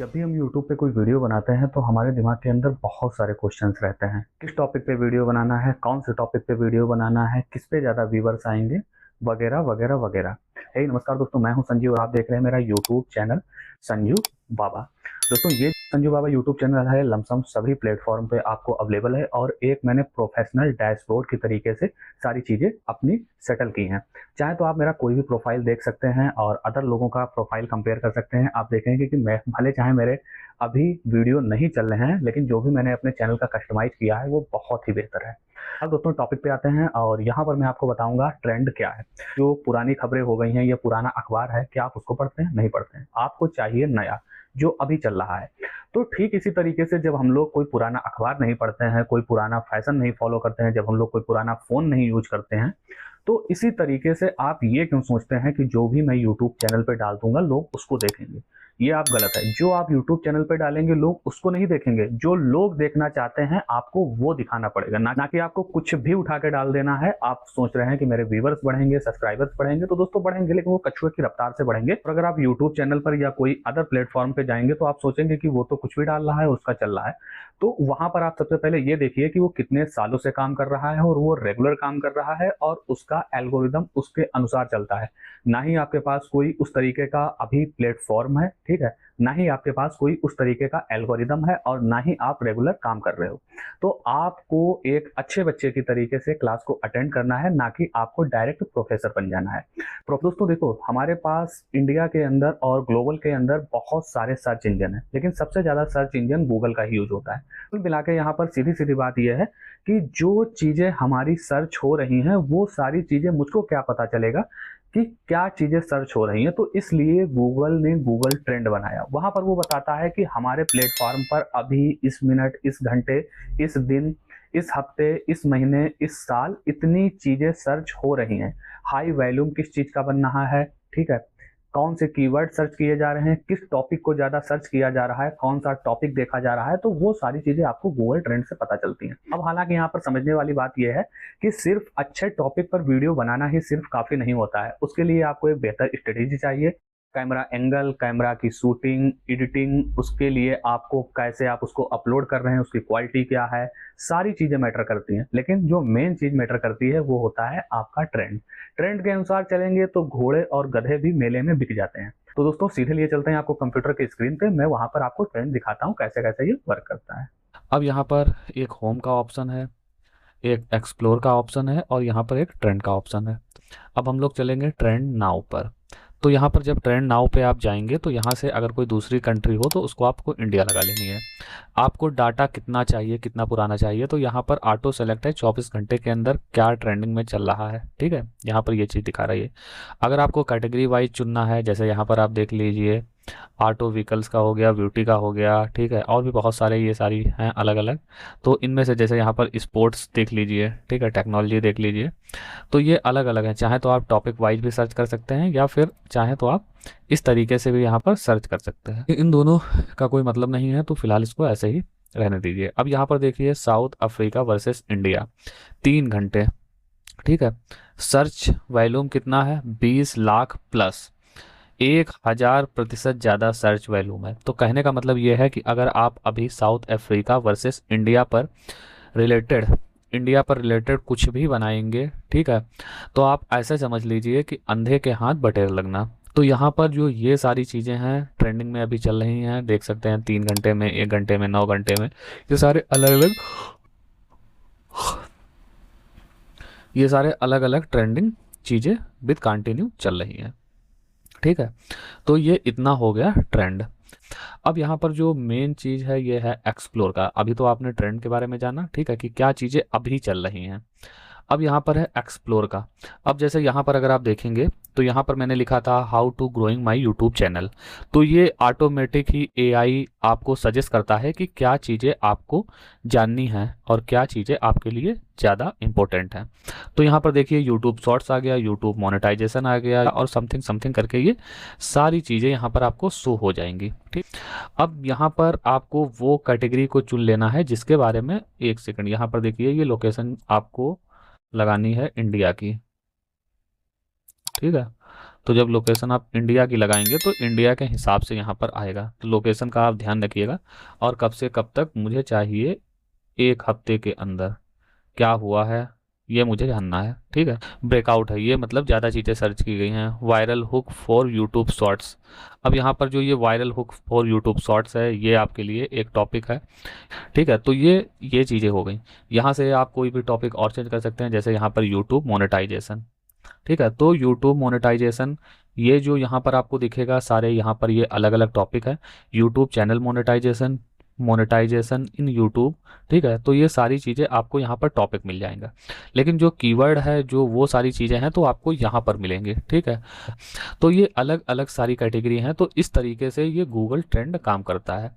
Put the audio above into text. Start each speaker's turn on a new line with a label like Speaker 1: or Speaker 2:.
Speaker 1: जब भी हम YouTube पे कोई वीडियो बनाते हैं तो हमारे दिमाग के अंदर बहुत सारे क्वेश्चंस रहते हैं। किस टॉपिक पे वीडियो बनाना है, कौन से टॉपिक पे वीडियो बनाना है, किस पे ज़्यादा व्यूवर्स आएंगे, वगैरह वगैरह वगैरह। हे नमस्कार दोस्तों, मैं हूं संजीव और आप देख रहे हैं मेरा YouTube चैनल संजू बाबा। दोस्तों, ये संजू बाबा YouTube चैनल है, लमसम सभी प्लेटफॉर्म पे आपको अवेलेबल है और एक मैंने प्रोफेशनल डैशबोर्ड की तरीके से सारी चीज़ें अपनी सेटल की हैं। चाहे तो आप मेरा कोई भी प्रोफाइल देख सकते हैं और अदर लोगों का प्रोफाइल कंपेयर कर सकते हैं। आप देखेंगे कि मैं भले चाहे मेरे अभी वीडियो नहीं चल रहे हैं, लेकिन जो भी मैंने अपने चैनल का कस्टमाइज किया है वो बहुत ही बेहतर है। अब दोस्तों टॉपिक पे आते हैं और यहाँ पर मैं आपको बताऊंगा ट्रेंड क्या है। जो पुरानी खबरें हो गई हैं या पुराना अखबार है, क्या आप उसको पढ़ते हैं? नहीं पढ़ते हैं। आपको चाहिए नया जो अभी चल रहा है। तो ठीक इसी तरीके से जब हम लोग कोई पुराना अखबार नहीं पढ़ते हैं, कोई पुराना फैशन नहीं फॉलो करते हैं, जब हम लोग कोई पुराना फ़ोन नहीं यूज करते हैं, तो इसी तरीके से आप ये क्यों सोचते हैं कि जो भी मैं यूट्यूब चैनल पे डाल दूंगा लोग उसको देखेंगे? ये आप गलत है। जो आप यूट्यूब चैनल पे डालेंगे लोग उसको नहीं देखेंगे। जो लोग देखना चाहते हैं आपको वो दिखाना पड़ेगा, ना कि आपको कुछ भी उठा के डाल देना है। आप सोच रहे हैं कि मेरे व्यूवर्स बढ़ेंगे, सब्सक्राइबर्स बढ़ेंगे, तो दोस्तों बढ़ेंगे, लेकिन वो कछुए की रफ्तार से बढ़ेंगे। और अगर आप यूट्यूब चैनल पर या कोई अदर प्लेटफॉर्म पे जाएंगे तो आप सोचेंगे कि वो तो कुछ भी डाल रहा है, उसका चल रहा है। तो वहां पर आप सबसे पहले ये देखिए कि वो कितने सालों से काम कर रहा है और वो रेगुलर काम कर रहा है और उसका एल्गोरिदम उसके अनुसार चलता है। ना ही आपके पास कोई उस तरीके का अभी प्लेटफॉर्म है, ठीक है, ना ही आपके पास कोई उस तरीके का एल्गोरिदम है और ना ही आप रेगुलर काम कर रहे हो। तो आपको एक अच्छे बच्चे की तरीके से क्लास को अटेंड करना है, ना कि आपको डायरेक्ट प्रोफेसर बन जाना है। दोस्तों देखो, हमारे पास इंडिया के अंदर और ग्लोबल के अंदर बहुत सारे सर्च इंजन है, लेकिन सबसे ज्यादा सर्च इंजन गूगल का ही यूज होता है। कुल मिला के यहाँ पर सीधी सीधी बात यह है कि जो चीजें हमारी सर्च हो रही हैं वो सारी चीजें मुझको क्या पता चलेगा कि क्या चीजें सर्च हो रही हैं। तो इसलिए गूगल ने गूगल ट्रेंड बनाया। वहां पर वो बताता है कि हमारे प्लेटफॉर्म पर अभी इस मिनट, इस घंटे, इस दिन, इस हफ्ते, इस महीने, इस साल इतनी चीजें सर्च हो रही हैं। हाई वैल्यूम किस चीज का बन रहा है, ठीक है, कौन से कीवर्ड सर्च किए जा रहे हैं, किस टॉपिक को ज्यादा सर्च किया जा रहा है, कौन सा टॉपिक देखा जा रहा है, तो वो सारी चीजें आपको गूगल ट्रेंड से पता चलती हैं। अब हालांकि यहाँ पर समझने वाली बात यह है कि सिर्फ अच्छे टॉपिक पर वीडियो बनाना ही सिर्फ काफी नहीं होता है। उसके लिए आपको एक बेहतर स्ट्रेटेजी चाहिए। कैमरा एंगल, कैमरा की शूटिंग, एडिटिंग, उसके लिए आपको कैसे आप उसको अपलोड कर रहे हैं, उसकी क्वालिटी क्या है, सारी चीजें मैटर करती हैं। लेकिन जो मेन चीज मैटर करती है वो होता है आपका ट्रेंड। ट्रेंड के अनुसार चलेंगे तो घोड़े और गधे भी मेले में बिक जाते हैं। तो दोस्तों सीधे लिए चलते हैं आपको कंप्यूटर के स्क्रीन पे, मैं वहां पर आपको ट्रेंड दिखाता हूँ कैसे कैसे ये वर्क करता है।
Speaker 2: अब यहाँ पर एक होम का ऑप्शन है, एक एक्सप्लोर का ऑप्शन है और यहाँ पर एक ट्रेंड का ऑप्शन है। अब हम लोग चलेंगे ट्रेंड नाउ पर। तो यहाँ पर जब ट्रेंड नाउ पे आप जाएंगे तो यहाँ से अगर कोई दूसरी कंट्री हो तो उसको आपको इंडिया लगा लेनी है। आपको डाटा कितना चाहिए, कितना पुराना चाहिए, तो यहाँ पर ऑटो सेलेक्ट है 24 घंटे के अंदर क्या ट्रेंडिंग में चल रहा है। ठीक है, यहाँ पर ये चीज़ दिखा रही है। अगर आपको कैटेगरी वाइज चुनना है, जैसे यहाँ पर आप देख लीजिए, ऑटो व्हीकल्स का हो गया, ब्यूटी का हो गया, ठीक है, और भी बहुत सारे ये सारी हैं अलग अलग। तो इनमें से जैसे यहाँ पर स्पोर्ट्स देख लीजिए, ठीक है, टेक्नोलॉजी देख लीजिए, तो ये अलग अलग हैं। चाहे तो आप टॉपिक वाइज भी सर्च कर सकते हैं या फिर चाहे तो आप इस तरीके से भी यहाँ पर सर्च कर सकते हैं। इन दोनों का कोई मतलब नहीं है, तो फिलहाल इसको ऐसे ही रहने दीजिए। अब यहाँ पर देखिए, साउथ अफ्रीका वर्सेस इंडिया, 3 घंटे, ठीक है। सर्च वॉल्यूम कितना है? 20 लाख प्लस, 1000% ज़्यादा सर्च वॉल्यूम है। तो कहने का मतलब ये है कि अगर आप अभी south Africa versus related India पर रिलेटेड कुछ भी बनाएंगे, ठीक है, तो आप ऐसे समझ लीजिए कि अंधे के हाथ बटेर लगना। तो यहाँ पर जो ये सारी चीज़ें हैं ट्रेंडिंग में अभी चल रही हैं, देख सकते हैं, 3 घंटे में, 1 घंटे में, 9 घंटे में, ये सारे अलग अलग ये सारे अलग अलग ट्रेंडिंग चीज़ें विद कंटिन्यू चल रही हैं। ठीक है, तो ये इतना हो गया ट्रेंड। अब यहाँ पर जो मेन चीज़ है ये है एक्सप्लोर का। अभी तो आपने ट्रेंड के बारे में जाना, ठीक है, कि क्या चीज़ें अभी चल रही हैं। अब यहाँ पर है एक्सप्लोर का। अब जैसे यहाँ पर अगर आप देखेंगे तो यहाँ पर मैंने लिखा था how to growing my YouTube channel. तो ये ऑटोमेटिक ही एआई आपको सजेस्ट करता है कि क्या चीज़ें आपको जाननी हैं और क्या चीज़ें आपके लिए ज़्यादा इंपॉर्टेंट हैं। तो यहाँ पर देखिए, यूट्यूब शॉर्ट्स आ गया, यूट्यूब मोनेटाइजेशन आ गया और समथिंग समथिंग करके ये सारी चीज़ें यहाँ पर आपको शो हो जाएंगी। ठीक, अब यहाँ पर आपको वो कैटेगरी को चुन लेना है जिसके बारे में, एक सेकंड, यहाँ पर देखिए, ये लोकेशन आपको लगानी है इंडिया की, ठीक है। तो जब लोकेशन आप इंडिया की लगाएंगे तो इंडिया के हिसाब से यहाँ पर आएगा। तो लोकेशन का आप ध्यान रखिएगा। और कब से कब तक मुझे चाहिए, 1 हफ्ते के अंदर क्या हुआ है ये मुझे जानना है, ठीक है। ब्रेकआउट है, ये मतलब ज़्यादा चीज़ें सर्च की गई हैं। Viral hook for YouTube shorts. अब यहाँ पर जो ये viral hook for YouTube shorts है, ये आपके लिए एक टॉपिक है, ठीक है। तो ये चीज़ें हो गई। यहाँ से आप कोई भी टॉपिक और चेंज कर सकते हैं, जैसे यहाँ पर यूट्यूब मोनेटाइजेशन, ठीक है। तो यूट्यूब मोनेटाइजेशन, ये जो यहाँ पर आपको दिखेगा सारे, यहाँ पर ये अलग अलग टॉपिक है। YouTube channel monetisation, monetisation in YouTube, ठीक है। तो ये सारी चीज़ें आपको यहाँ पर टॉपिक मिल जाएंगे। लेकिन जो कीवर्ड है, जो वो सारी चीज़ें हैं, तो आपको यहाँ पर मिलेंगे, ठीक है। तो ये अलग अलग सारी कैटेगरी हैं। तो इस तरीके से ये गूगल ट्रेंड काम करता है।